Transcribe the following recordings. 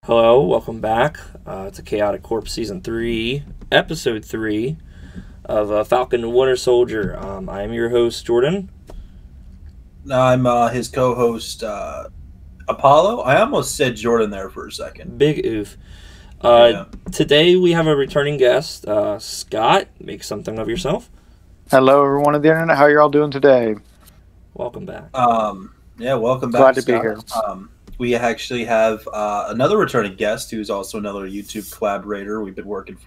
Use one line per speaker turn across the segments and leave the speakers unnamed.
Hello, welcome back to ChaoticCorp Season 3, Episode 3 of Falcon and Winter Soldier. I am your host, Jordan.
I'm his co-host, Apollo. I almost said Jordan there for a second.
Big oof.
Yeah.
Today we have a returning guest, Scott. Make something of yourself.
Hello, everyone on the internet. How are you all doing today?
Welcome back.
Yeah, welcome back.
Glad to be here.
We actually have another returning guest who's also another YouTube collaborator. We've been working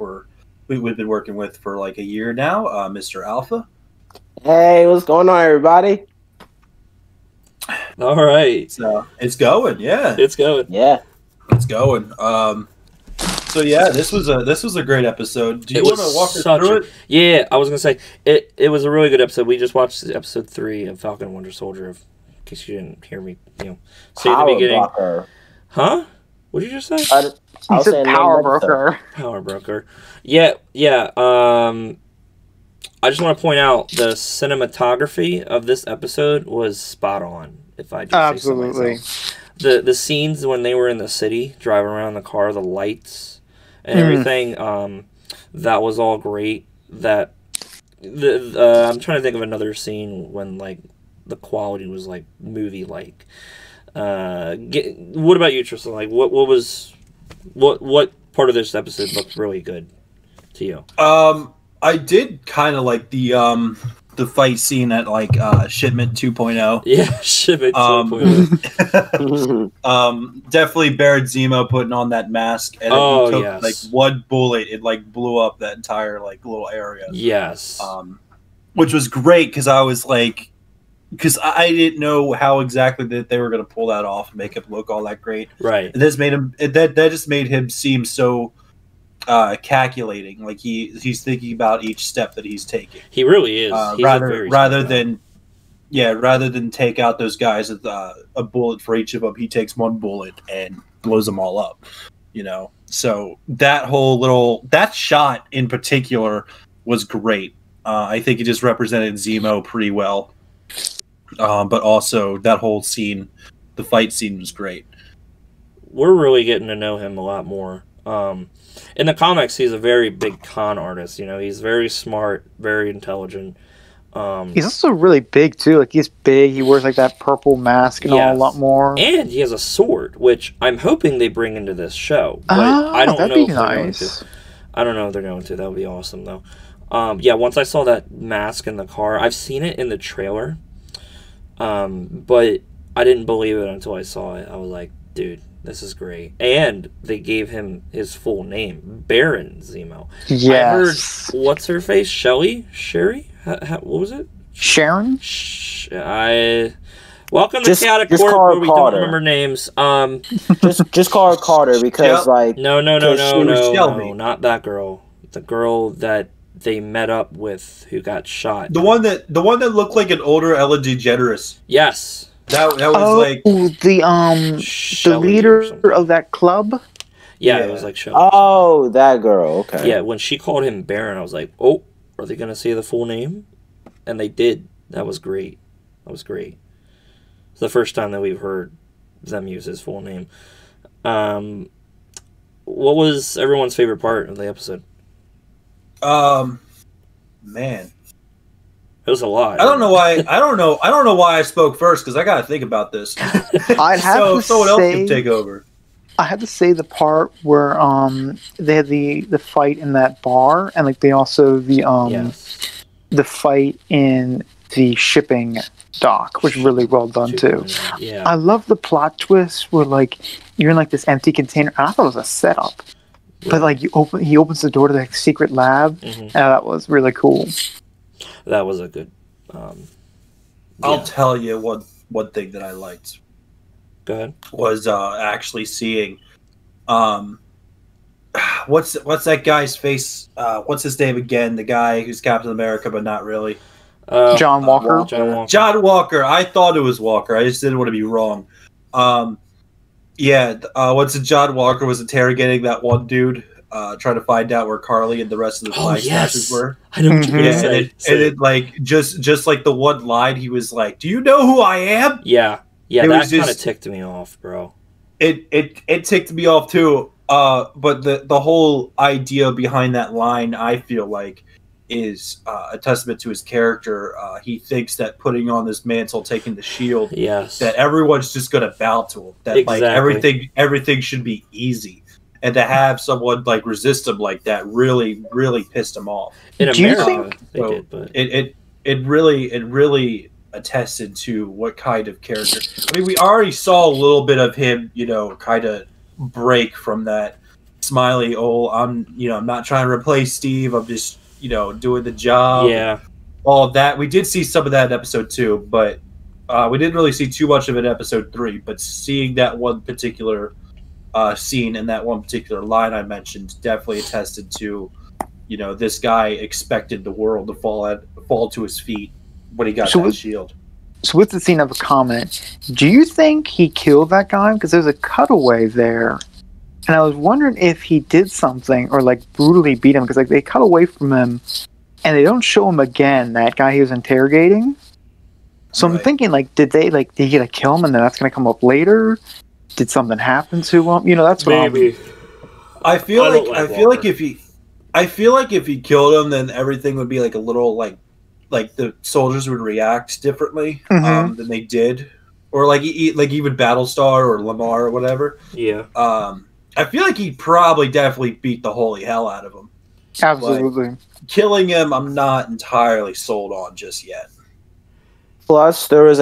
with for like a year now, Mr. Alpha.
Hey, what's going on, everybody?
All right.
So it's going, yeah.
It's going.
Yeah.
It's going. So yeah, this was a great episode. Do you want to walk us through it?
Yeah, I was gonna say it was a really good episode. We just watched episode 3 of Falcon and Winter Soldier. In case you didn't hear me, say at the beginning.
Broker.
Huh? What did you just say?
He said power broker.
Power broker. Yeah. I just want to point out the cinematography of this episode was spot on. If I just
Absolutely.
say so myself. The scenes when they were in the city, driving around the car, the lights and everything, that was all great. That I'm trying to think of another scene when like the quality was like movie like. What about you, Tristan? Like, what part of this episode looked really good to you?
I did kind of like the fight scene at like Shipment 2.0.
Yeah, Shipment 2.0.
Definitely Barrett Zemo putting on that mask, and he took like one bullet, it like blew up that entire like little area.
Yes.
Which was great because I was like, because I didn't know how exactly that they were going to pull that off and make it look all that great.
Right.
And this made him that just made him seem so calculating, like he's thinking about each step that he's taking.
He really is.
Rather than take out those guys with a bullet for each of them, he takes one bullet and blows them all up. So that shot in particular was great. I think it just represented Zemo pretty well. But also that whole scene, the fight scene, was great.
We're really getting to know him a lot more. In the comics, he's a very big con artist. He's very smart, very intelligent.
He's also really big too. Like he's big. He wears like that purple mask and all a lot more.
And he has a sword, which I'm hoping they bring into this show. But I don't know if they're going to. I don't know if they're going to. That would be awesome though. Once I saw that mask in the car, I've seen it in the trailer. But I didn't believe it until I saw it. I was like, dude, this is great. And they gave him his full name, Baron Zemo.
Yes.
I heard, what's her face? Sherry? What was it?
Sharon?
Welcome to ChaoticCorp, where we don't remember names.
just call her Carter because
No, not that girl. The girl that they met up with who got shot.
The one that looked like an older Ellen DeGeneres.
Yes.
That was like
the leader of that club.
Yeah, it was like Shelly.
Oh, that girl. Okay.
Yeah, when she called him Baron, I was like, oh, are they gonna say the full name? And they did. That was great. It's the first time that we've heard them use his full name. What was everyone's favorite part of the episode?
Man,
it was a lot.
I don't know why I spoke first because I got to think about this.
I'd have to
someone else can take over.
I had to say the part where they had the fight in that bar, and like they also the fight in the shipping dock was really well done too.
Yeah.
I love the plot twist where like you're in like this empty container, and I thought it was a setup. But like he opens the door to the secret lab, and that was really cool.
That was a good.
I'll tell you one thing that I liked.
Go ahead.
Was actually seeing, what's that guy's face? What's his name again? The guy who's Captain America, but not really.
John Walker.
John Walker. I thought it was Walker. I just didn't want to be wrong. Once John Walker was interrogating that one dude, trying to find out where Carly and the rest of the flag smashers were.
I know what you're gonna say.
And it like just like the one line, he was like, "Do you know who I am?"
Yeah, that kind of ticked me off, bro.
it ticked me off too. But the whole idea behind that line, I feel like, is a testament to his character. He thinks that putting on this mantle, taking the shield, that everyone's just gonna bow to him. That like everything should be easy, and to have someone like resist him like that really pissed him off.
In America,
it really attested to what kind of character. I mean, we already saw a little bit of him, kind of break from that smiley. Oh, I'm not trying to replace Steve. I'm just doing the job.
Yeah,
all of that. We did see some of that in episode 2, but we didn't really see too much of it in episode 3. But seeing that one particular scene and that one particular line I mentioned definitely attested to, this guy expected the world to fall to his feet when he got that shield.
So with the scene of a comment, do you think he killed that guy? Because there's a cutaway there. And I was wondering if he did something or like brutally beat him, because like they cut away from him and they don't show him again, that guy he was interrogating. So I'm thinking, like, did he get to kill him and then that's going to come up later? Did something happen to him? That's what
I feel like if he killed him, then everything would be like a little like the soldiers would react differently than they did, or like even Battlestar or Lamar or whatever.
Yeah.
I feel like he definitely beat the holy hell out of him.
Absolutely.
Like, killing him, I'm not entirely sold on just yet.
Plus, there was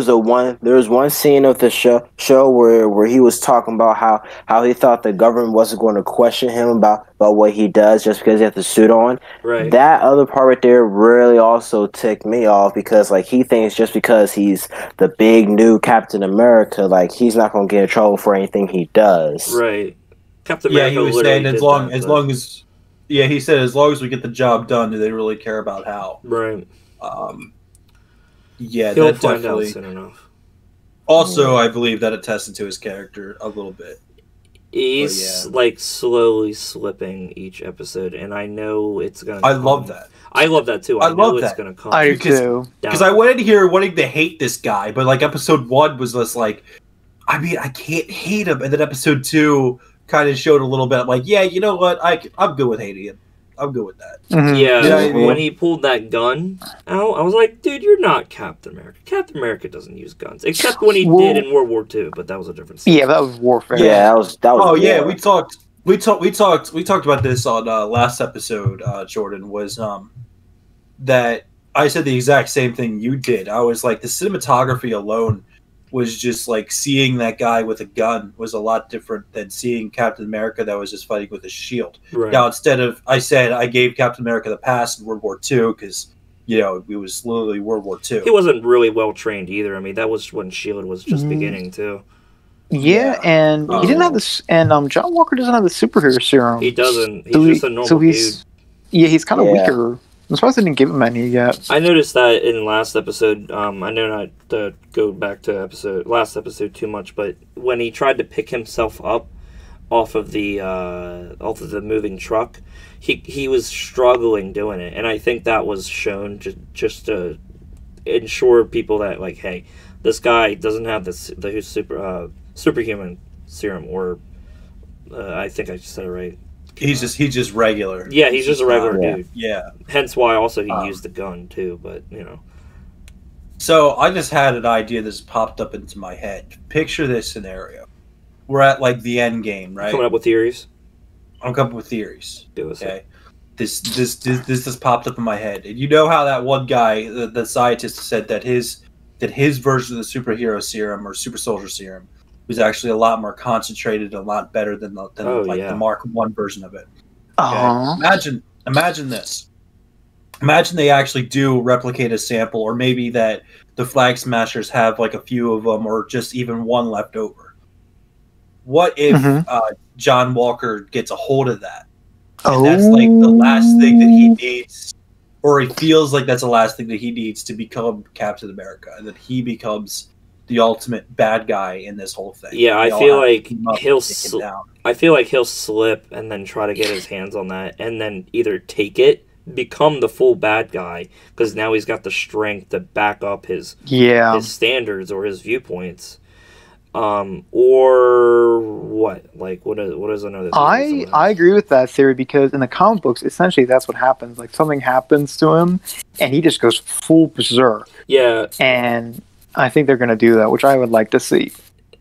one scene of the show where he was talking about how he thought the government wasn't going to question him about what he does just because he has the suit on.
Right.
That other part right there really also ticked me off, because like he thinks just because he's the big new Captain America, like he's not going to get in trouble for anything he does.
Right. Captain America.
Yeah, he was saying as long as he said as long as we get the job done, do they really care about how?
Right.
Yeah,
he'll
that
find
definitely.
out soon enough.
Also, I believe that attested to his character a little bit.
He's like slowly slipping each episode, and I know it's gonna.
I love that.
I love that too. I know it's gonna come.
I do,
because I went in here wanting to hate this guy, but like episode 1 was just like, I mean, I can't hate him, and then episode 2 kind of showed a little bit. I'm like, yeah, you know what? I'm good with hating him. I'm good with that.
Mm-hmm.
Yeah, when he pulled that gun out, I was like, dude, you're not Captain America. Captain America doesn't use guns, except when he did in World War II, but that was a different story.
Yeah, that was warfare.
Yeah, that was.
Oh
war.
Yeah, we talked about this on last episode. Jordan, was that I said the exact same thing you did. I was like, the cinematography alone was just like, seeing that guy with a gun was a lot different than seeing Captain America that was just fighting with a shield.
Right.
Now, instead of, I said I gave Captain America the pass in World War II because, it was literally World War II.
He wasn't really well trained either. I mean, that was when S.H.I.E.L.D. was just beginning too.
Yeah, and he didn't have this, and John Walker doesn't have the superhero serum.
He doesn't. He's just a normal dude.
Yeah, he's kind of weaker. I'm surprised they didn't give him any yet.
I noticed that in last episode. I know not to go back to last episode too much, but when he tried to pick himself up off of the moving truck, he was struggling doing it, and I think that was shown just to ensure people that, like, hey, this guy doesn't have the superhuman serum, or I think I just said it right.
He's just regular.
Yeah, he's just a regular dude.
Yeah.
Hence why also he used the gun too, but
So I just had an idea that's popped up into my head. Picture this scenario. We're at like the end game, right?
Coming up with theories.
I'm coming up with theories.
Do it.
Okay. This just popped up in my head. And you know how that one guy, the scientist, said that his version of the superhero serum or super soldier serum was actually a lot more concentrated and a lot better than the Mark 1 version of it. Okay? Imagine this. Imagine they actually do replicate a sample, or maybe that the Flag Smashers have like a few of them, or just even one left over. What if John Walker gets a hold of that? And that's like the last thing that he needs, or he feels like that's the last thing that he needs to become Captain America, and that he becomes the ultimate bad guy in this whole thing.
Yeah, I feel like he'll slip and then try to get his hands on that, and then either take it, become the full bad guy, because now he's got the strength to back up his standards or his viewpoints. Or what? Like, what is another theory?
I agree with that theory because in the comic books, essentially that's what happens. Like something happens to him, and he just goes full berserk.
Yeah.
And I think they're going to do that, which I would like to see.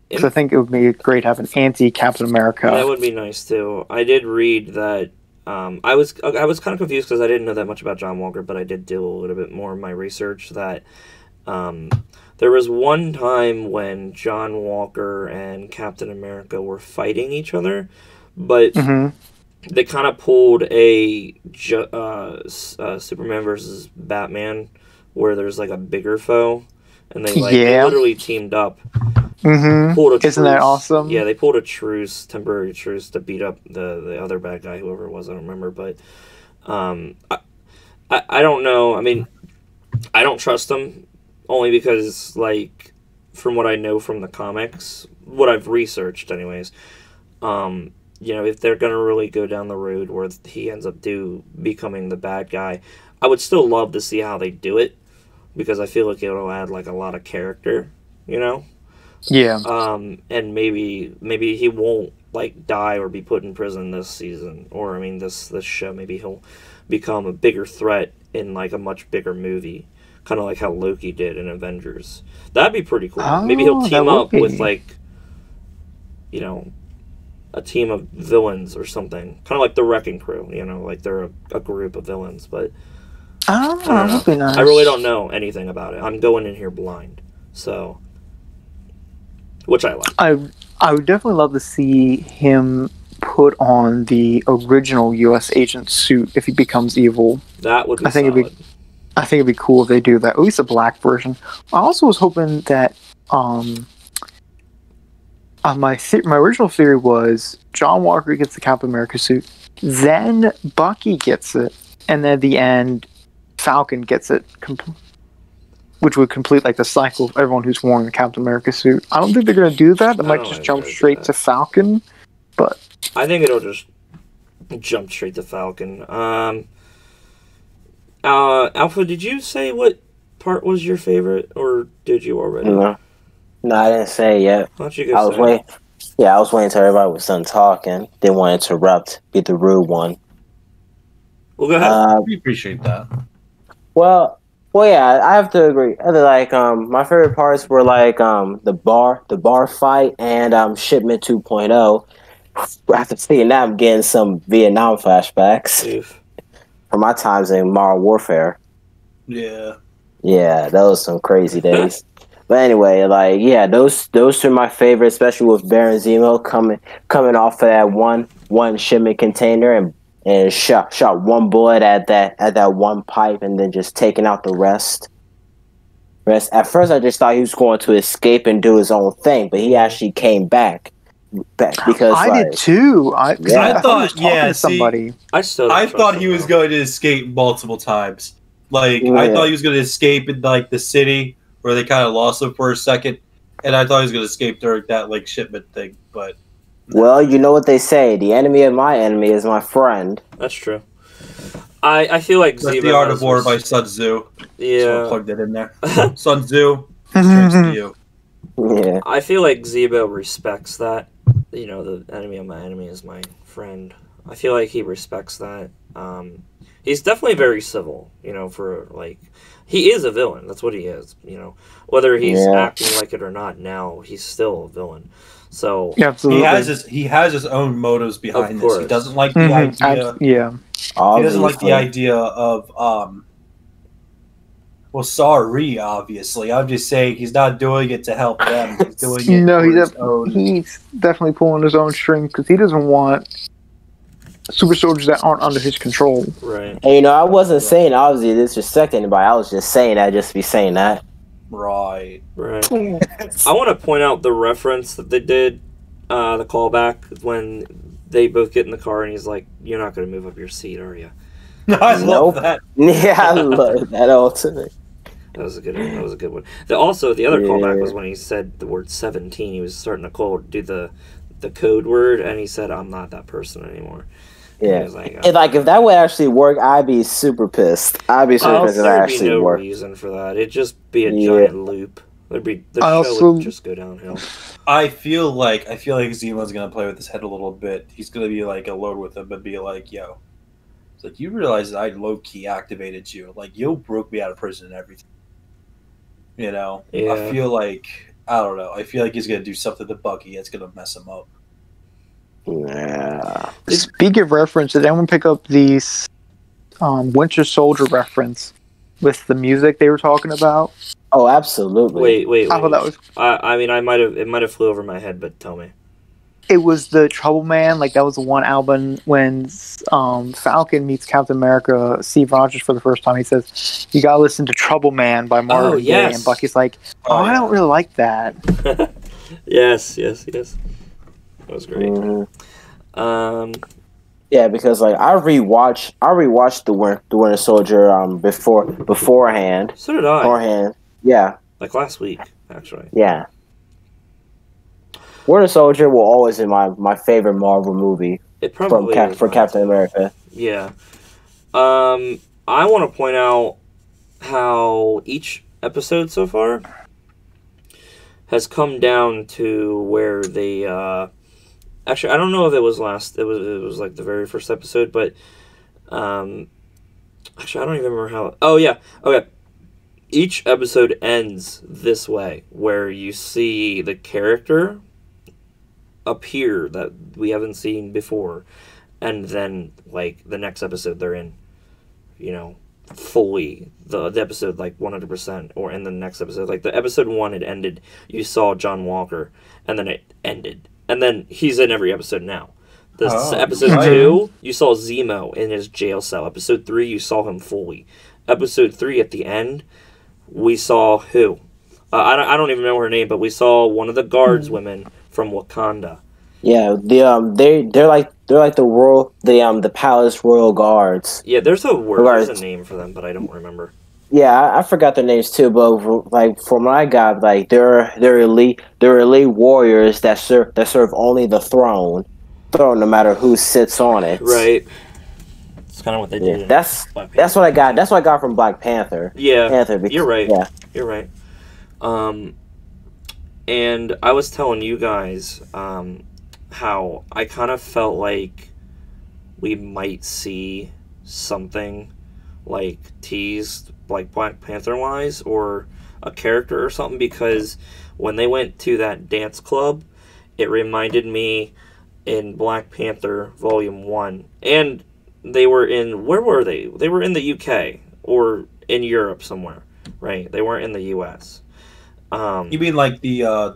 Because I think it would be great to have an anti-Captain America.
That would be nice too. I did read that. I was kind of confused because I didn't know that much about John Walker, but I did do a little bit more of my research that. There was one time when John Walker and Captain America were fighting each other, but they kind of pulled a Superman versus Batman, where there's like a bigger foe, and they they literally teamed up. Pulled a truce.
Isn't that awesome?
Yeah, they pulled a temporary truce to beat up the other bad guy, whoever it was. I don't remember, but I don't know. I mean, I don't trust them. Only because, like, from what I know from the comics, what I've researched anyways, if they're going to really go down the road where he ends up becoming the bad guy, I would still love to see how they do it, because I feel like it'll add, like, a lot of character,
Yeah.
And maybe he won't, like, die or be put in prison this season, or, I mean, this show. Maybe he'll become a bigger threat in, like, a much bigger movie. Kind of like how Loki did in Avengers. That'd be pretty cool.
Oh,
maybe he'll team up with, like, a team of villains or something. Kind of like the Wrecking Crew, like they're a group of villains. But
that would be nice.
I really don't know anything about it. I'm going in here blind. So, which I like.
I would definitely love to see him put on the original U.S. agent suit if he becomes evil.
That would be solid.
I think it'd be cool if they do that. At least a black version. I also was hoping that my original theory was John Walker gets the Captain America suit, then Bucky gets it, and then at the end Falcon gets it, which would complete like the cycle of everyone who's wearing the Captain America suit. I don't think they're going to do that. They might just jump straight to Falcon, but
I think it'll just jump straight to Falcon. Alpha, did you say what part was your favorite, or did you already?
No, I didn't say it yet.
Why don't you go
waiting. Yeah, I was waiting until everybody was done talking. Didn't want to interrupt, be the rude one.
Well, go ahead.
We appreciate that.
Well, yeah, I have to agree. Like, my favorite parts were like the bar fight and Shipment 2.0. After seeing that, I'm getting some Vietnam flashbacks.
Oof.
From my times in Modern Warfare.
Yeah.
Yeah, that was some crazy days. But anyway, like, yeah, those are my favorites, especially with Baron Zemo coming off of that one shipment container and shot one bullet at that one pipe and then just taking out the rest. At first I just thought he was going to escape and do his own thing, but he actually came back because
I did too. I thought he was talking to somebody.
I
thought he was going to escape multiple times. Like, I thought he was going to escape in like the city where they kind of lost him for a second, and I thought he was going to escape during that like shipment thing. But
well, you know what they say: the enemy of my enemy is my friend.
That's true. I feel like
Zemo The Art of War by Sun Tzu.
Yeah,
plugged it in there. Sun Tzu. To you.
Yeah.
I feel like Zemo respects that. The enemy of my enemy is my friend. I feel like he respects that. He's definitely very civil, for like, he is a villain. That's what he is, whether he's acting like it or not now, he's still a villain. So
absolutely.
He has his own motives behind this. He doesn't like the idea.
He
doesn't like the idea of well, sorry, obviously. I'm just saying he's not doing it to help them. He's doing it
he's definitely pulling his own string because he doesn't want super soldiers that aren't under his control.
Right.
And I wasn't saying obviously disrespect anybody. I was just saying that just to be saying that.
Right.
I want to point out the reference that they did, the callback when they both get in the car and he's like, "You're not going to move up your seat, are you?"
I love that.
Yeah, I love that also.
That was a good one. The other callback was when he said the word 17. He was starting to do the code word, and he said, "I'm not that person anymore."
Yeah, if that would actually work, I'd be super pissed. I'd be super pissed if that actually
no
worked.
Reason for that. It'd just be a giant loop. The show would just go downhill.
I feel like Zemo's gonna play with his head a little bit. He's gonna be like alone with him, but be like, "Yo, it's like you realize that I low key activated you. Like you broke me out of prison and everything." You know,
Yeah.
I feel like I don't know. I feel like he's gonna do something to Bucky that's gonna mess him up.
Yeah.
Speaking of reference, did anyone pick up the Winter Soldier reference with the music they were talking about?
Oh, absolutely.
Wait.
I thought that was.
I mean, it might have flew over my head, but tell me.
It was the Trouble Man. Like that was the one album when Falcon meets Captain America, Steve Rogers for the first time. He says, "You gotta listen to Trouble Man by Marvin Gaye," and Bucky's like, I don't really like that.
Yes. That was great.
Mm-hmm. Yeah, because like I rewatched the Winter Soldier beforehand.
So did I.
Beforehand, yeah.
Like last week, actually.
Yeah. Winter Soldier will always be my favorite Marvel movie.
It probably
for Captain America.
Yeah. I want to point out how each episode so far has come down to where they actually I don't know if it was it was like the very first episode, but actually I don't even remember how. Oh yeah. Okay. Each episode ends this way where you see the character appear that we haven't seen before, and then like the next episode they're in, you know, fully the episode like 100%, or in the next episode, like the episode 1 it ended, you saw John Walker, and then it ended, and then he's in every episode now. Episode 2 you saw Zemo in his jail cell. Episode 3 you saw him fully. Episode 3 at the end we saw who? I don't even know her name, but we saw one of the guards women from Wakanda.
Yeah, they're like the Palace Royal Guards.
Yeah, there's a name for them, but I don't remember.
Yeah, I forgot their names too, but like from what I got, like they're elite warriors that serve only the throne, no matter who sits on it.
Right. It's kind of what they did.
That's what I got. That's what I got from Black Panther.
Yeah, you're right. Yeah, you're right. And I was telling you guys how I kind of felt like we might see something like teased, like Black Panther wise, or a character or something, because when they went to that dance club, it reminded me in Black Panther Volume 1, and they were in, where were they? They were in the UK or in Europe somewhere, right? They weren't in the US.
You mean like the I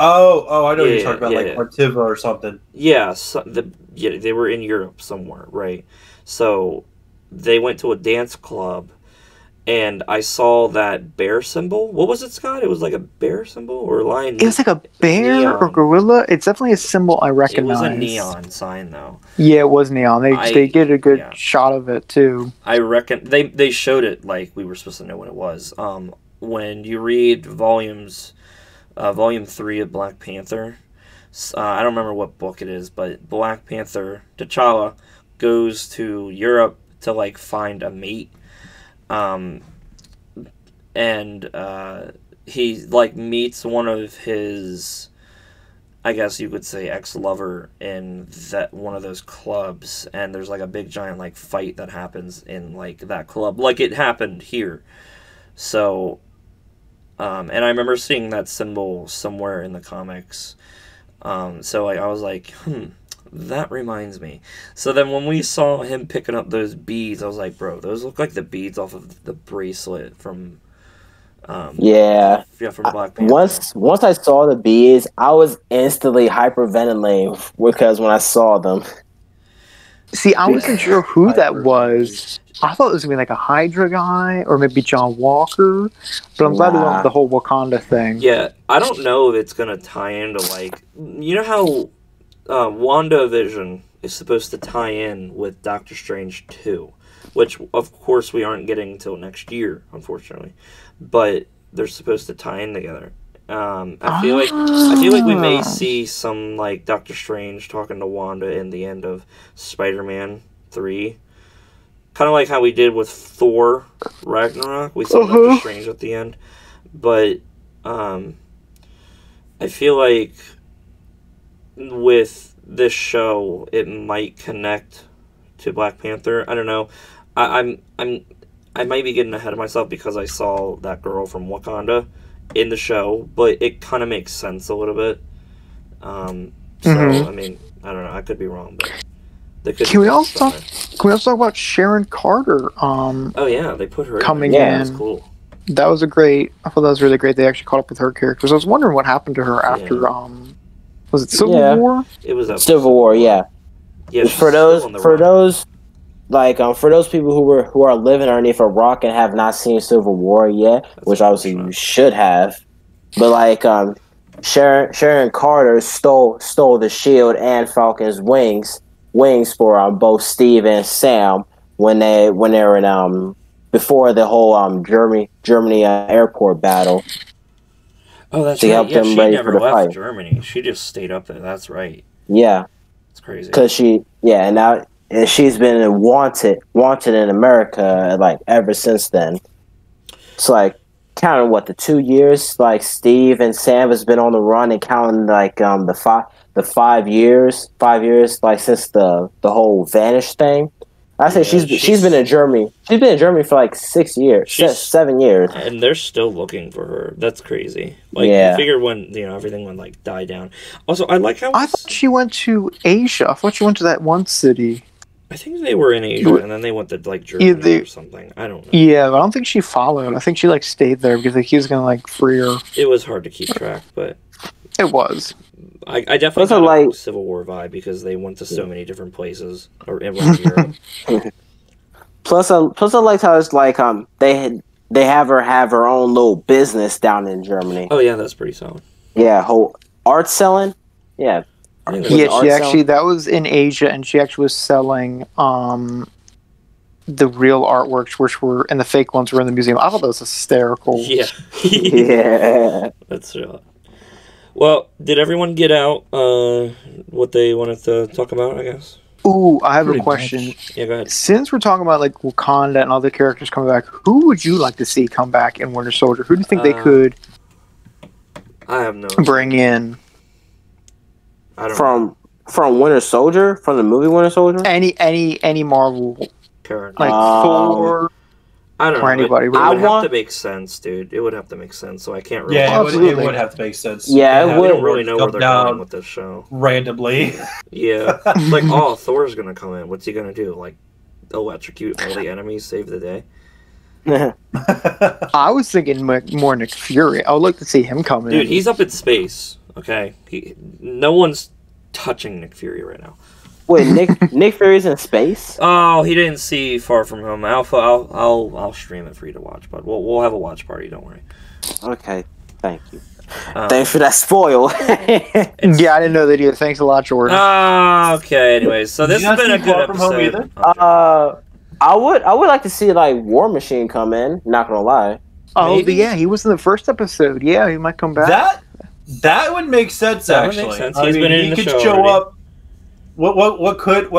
know what you're talking about, like Martiva or something.
Yeah, they were in Europe somewhere, right? So they went to a dance club, and I saw that bear symbol. What was it, Scott? It was like a bear symbol or a lion?
It was like a bear neon. Or gorilla. It's definitely a symbol I recognize.
It was a neon sign, though.
Yeah, it was neon. They get a good shot of it too.
I reckon they showed it like we were supposed to know what it was. When you read Volume 3 of Black Panther, I don't remember what book it is, but Black Panther, T'Challa, goes to Europe to like find a mate, and he like meets one of his, I guess you could say, ex-lover in that one of those clubs, and there's like a big giant like fight that happens in like that club, like it happened here. So and I remember seeing that symbol somewhere in the comics. So I was like, that reminds me. So then when we saw him picking up those beads, I was like, bro, those look like the beads off of the bracelet from from Black Panther.
Once I saw the beads, I was instantly hyperventilating because when I saw them.
See, I wasn't sure who that was. I thought it was going to be like a Hydra guy or maybe John Walker, but I'm glad they went with the whole Wakanda thing.
Yeah, I don't know if it's going to tie into, like, you know how WandaVision is supposed to tie in with Doctor Strange 2, which, of course, we aren't getting until next year, unfortunately, but they're supposed to tie in together. I feel like we may see some, like, Doctor Strange talking to Wanda in the end of Spider-Man 3. Kind of like how we did with Thor Ragnarok. We saw Doctor Strange at the end. But I feel like with this show, it might connect to Black Panther. I don't know. I might be getting ahead of myself because I saw that girl from Wakanda in the show, but it kind of makes sense a little bit. So I mean, I don't know. I could be wrong, but they could.
Can we also talk about Sharon Carter?
Oh yeah, they put her
coming
in.
in.
That's cool.
That was I thought that was really great. They actually caught up with her characters. I was wondering what happened to her after. Was it Civil War?
It was
Civil War. Yeah.
Yeah.
For those people who are living underneath a rock and have not seen Civil War yet, which obviously you should have, but like Sharon Carter stole the shield and Falcon's wings for both Steve and Sam when they were in before the whole Germany airport battle.
Oh, that's
to
right.
help
Yeah,
them
she
ready
never
for the
left
fight.
Germany. She just stayed up there. That's right.
Yeah,
it's crazy.
Because and she's been wanted in America like ever since then. It's like counting the 2 years like Steve and Sam has been on the run, and counting like the 5 years like since the whole Vanish thing. I say she's been in Germany. She's been in Germany for like 6 years, 7 years,
and they're still looking for her. That's crazy. Like, I figured when everything would like die down. Also, I like how
I thought she went to Asia. I thought she went to that one city.
I think they were in Asia, and then they went to like Germany or something. I don't know.
Yeah, but I don't think she followed. I think she like stayed there because like, he was gonna like free her.
It was hard to keep track, but
it was.
I definitely got like a Civil War vibe because they went to so many different places around Europe.
Plus I liked how it's like they have her own little business down in Germany.
Oh yeah, that's pretty solid.
Yeah, whole art selling. Yeah.
Yeah, she actually that was in Asia, and she actually was selling the real artworks, which were and the fake ones were in the museum. I thought that was hysterical.
Yeah,
yeah,
that's real. Well, did everyone get out what they wanted to talk about? I guess.
Ooh, I have a question.
Yeah, go ahead.
Since we're talking about like Wakanda and other characters coming back, who would you like to see come back in Winter Soldier? Who do you think they could?
I have no
bring in.
I don't
from Winter Soldier, from the movie Winter Soldier.
Any Marvel
character
like Thor.
I don't know.
Anybody.
It would have to make sense, dude. It would have to make sense. So I can't really.
Yeah, it would have to make sense.
Yeah,
I don't really know where they're going with this show.
Randomly.
Yeah, it's like, oh, Thor's gonna come in. What's he gonna do? Like, electrocute all the enemies, save the day?
I was thinking more Nick Fury. I would like to see him come in.
Dude, he's up in space. Okay, no one's touching Nick Fury right now.
Wait, Nick Fury's in space?
Oh, he didn't see Far From Home. I'll stream it for you to watch, but we'll have a watch party. Don't worry.
Okay, thank you. Thanks for that spoil.
Yeah, I didn't know that either. Thanks a lot, Jordan.
Okay. Anyways, so this has been a good episode.
I would like to see like War Machine come in. Not gonna lie.
Oh, yeah, he was in the first episode. Yeah, he might come back.
That would make sense. Actually,
would make sense. He's been in the show
show
already.
up. What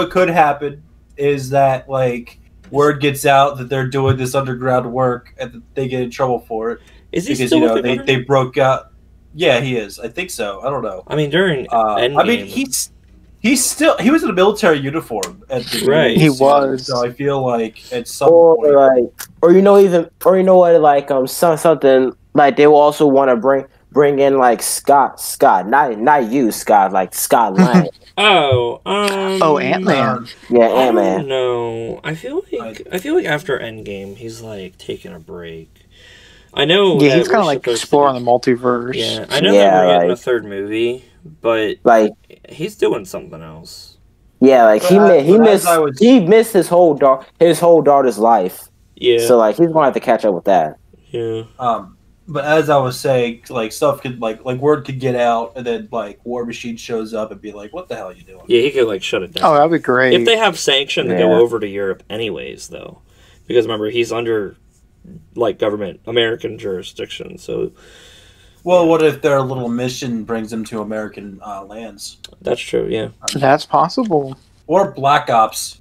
could happen is that like word gets out that they're doing this underground work and that they get in trouble for it.
Is he
because
still with the
they broke out? Yeah, he is. I think so. I don't know.
I mean, during Endgame,
I mean, he was in a military uniform at the
right.
He was.
So I feel like at some point,
or you know what, like something like they will also want to bring in like Scott, not you, Scott, like Scott Lang.
Ant-Man.
Yeah, Ant-Man.
No, I feel like after Endgame, he's like taking a break. I know.
Yeah, he's kind of like exploring the multiverse.
Yeah, I know that we're getting a third movie, but
like
he's doing something else.
Yeah, like he missed his whole daughter's life.
Yeah.
So like he's gonna have to catch up with that.
Yeah.
But as I was saying, like stuff could like word could get out, and then like War Machine shows up and be like, "What the hell are you doing?"
Yeah, he could like shut it down.
Oh, that'd be great.
If they have sanction to go over to Europe, anyways, though, because remember he's under like government American jurisdiction. So,
well, what if their little mission brings them to American lands?
That's true. Yeah,
that's possible.
Or Black Ops.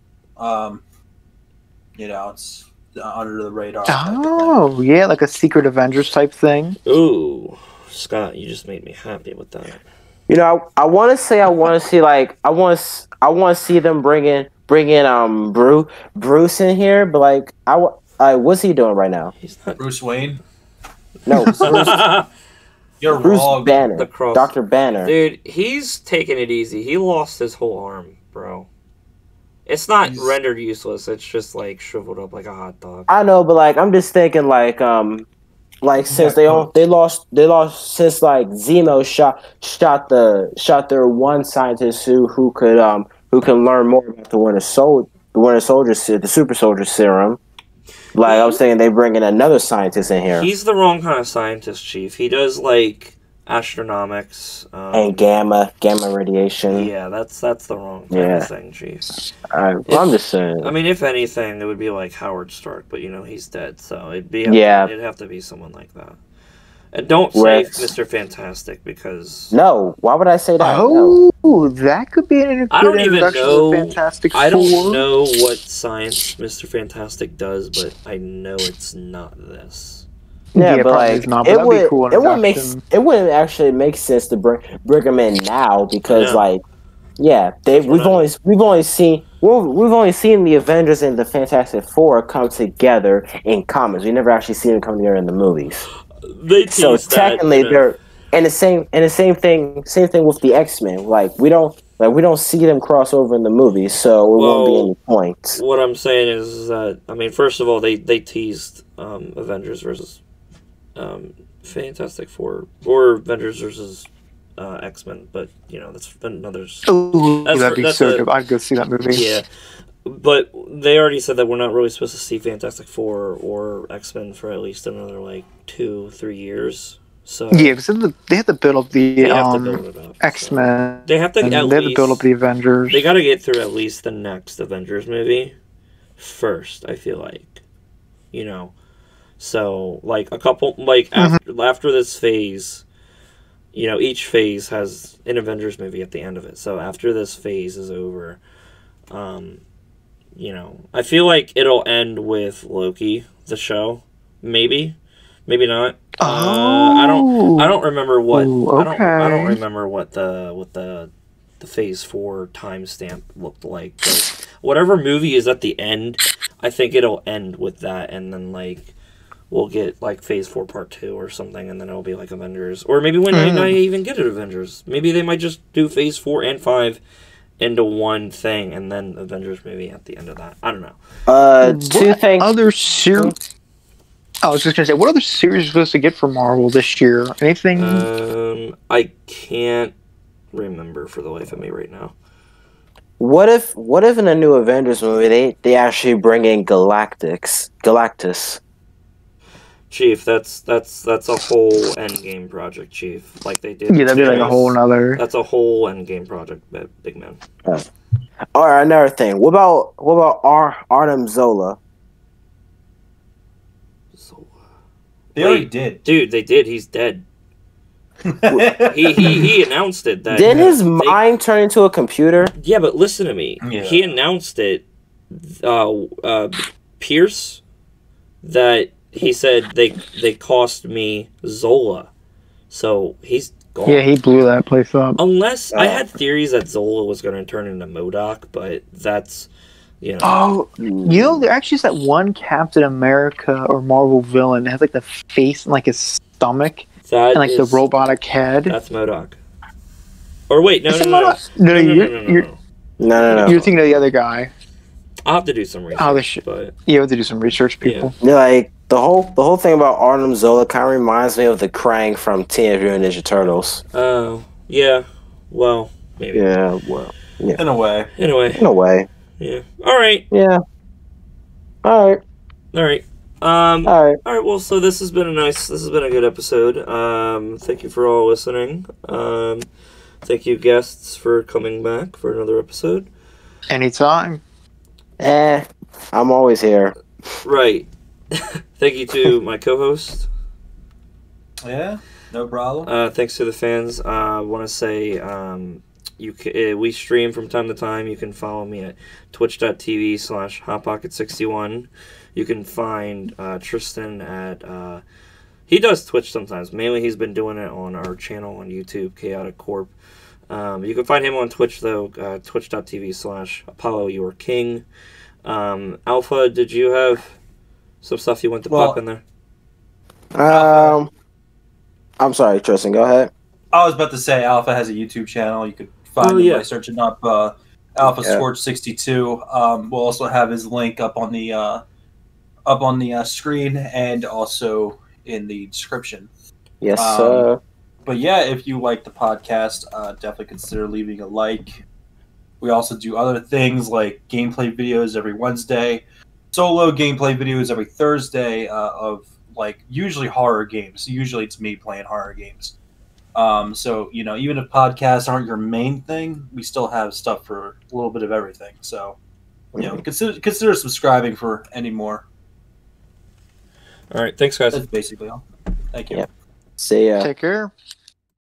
It's under the radar.
Oh, yeah, like a Secret Avengers type thing.
Ooh, Scott, you just made me happy with that.
You know, I want to see them bring in Bruce in here, but like what's he doing right now?
He's not
Bruce Wayne.
No, Bruce.
You're
Bruce
wrong.
Banner,
The cross.
Dr. Banner.
Dude, he's taking it easy. He lost his whole arm, bro. It's not rendered useless. It's just like shriveled up like a hot dog.
I know, but like I'm just thinking like since they lost since like Zemo shot their one scientist who can learn more about the Winter Soldier, the Super Soldier Serum. Like I was saying, they bring in another scientist in here.
He's the wrong kind of scientist, Chief. He does like astronomics
and gamma radiation.
Yeah, that's the wrong kind of thing, Chief.
I'm just saying.
I mean, if anything, it would be like Howard Stark, but he's dead, so it'd have to be someone like that. And don't say Mr. Fantastic because
why would I say that?
That could be an
I don't even know.
Fantastic
I don't
Four.
know what science Mr. Fantastic does, but I know it's not this.
Yeah, but like it wouldn't actually make sense to bring him in now because we've only seen the Avengers and the Fantastic Four come together in comics. We never actually seen them come together in the movies. So technically, they're and the same thing with the X-Men. Like we don't see them cross over in the movies, so it won't be any point.
What I'm saying is that first of all, they teased Avengers versus Fantastic Four or Avengers versus X-Men, but that's another.
Oh, that'd be so good. I'd go see that movie.
Yeah, but they already said that we're not really supposed to see Fantastic Four or X-Men for at least another 2-3 years. So
yeah, because they have to build up the X-Men.
They have to
build up the Avengers.
They got to get through at least the next Avengers movie first. I feel like, so a couple after this phase, each phase has an Avengers movie at the end of it. So after this phase is over, I feel like it'll end with Loki, the show, maybe not. I don't remember what I don't remember what the phase 4 timestamp looked like. But whatever movie is at the end, I think it'll end with that, and then we'll get phase 4 part 2 or something, and then it'll be Avengers, or maybe we might not even get it Avengers. Maybe they might just do phase 4 and 5 into one thing, and then Avengers movie at the end of that. I don't know.
Two things. Other series. I was just gonna say, what other series are you supposed to get from Marvel this year? Anything?
I can't remember for the life of me right now.
What if in a new Avengers movie they actually bring in Galactus?
Chief, that's a whole endgame project, Chief. They did.
Yeah, that'd be a whole nother.
That's a whole endgame project, big man.
All right, another thing. What about Arnim Zola?
They already did.
Dude, they did. He's dead. he announced it.
Did his mind turn into a computer?
Yeah, but listen to me. Yeah. He announced it, Pierce, that he said they cost me Zola. So he's gone.
Yeah, he blew that place up.
Unless, I had theories that Zola was going to turn into MODOK, but that's...
Oh, there actually is that one Captain America or Marvel villain that has the face and his stomach and the robotic head.
That's MODOK. Or wait, no.
No. You're thinking of the other guy.
I'll have to do some research. But
you have to do some research, people.
Yeah. The whole thing about Arnim Zola kind of reminds me of the Krang from Teenage Mutant Ninja Turtles.
Oh, yeah. Well, maybe.
Yeah. Well, yeah.
In a way.
Yeah. All right.
Yeah. All right.
All right.
All right.
Well, so this has been a good episode. Thank you for all listening. Thank you, guests, for coming back for another episode.
Anytime.
I'm always here.
Right. Thank you to my co-host.
Yeah, no problem.
Thanks to the fans. I want to say we stream from time to time. You can follow me at twitch.tv/HotPocket61. You can find Tristan at He does Twitch sometimes. Mainly, he's been doing it on our channel on YouTube, ChaoticCorp. You can find him on Twitch, though, twitch.tv/Apollo Your King. Alpha, did you have some stuff you want to pop in there?
I'm sorry, Tristan, go ahead.
I was about to say Alpha has a YouTube channel. You could find him by searching up Alpha Scorch 62. We'll also have his link up on the screen and also in the description.
Yes,
but yeah, if you like the podcast, definitely consider leaving a like. We also do other things like gameplay videos every Wednesday, solo gameplay videos every Thursday of like usually horror games. Usually it's me playing horror games. So, you know, even if podcasts aren't your main thing, we still have stuff for a little bit of everything. So, you know, consider subscribing for any more.
All right. Thanks, guys.
That's basically all. Thank you.
Yeah. See ya.
Take care.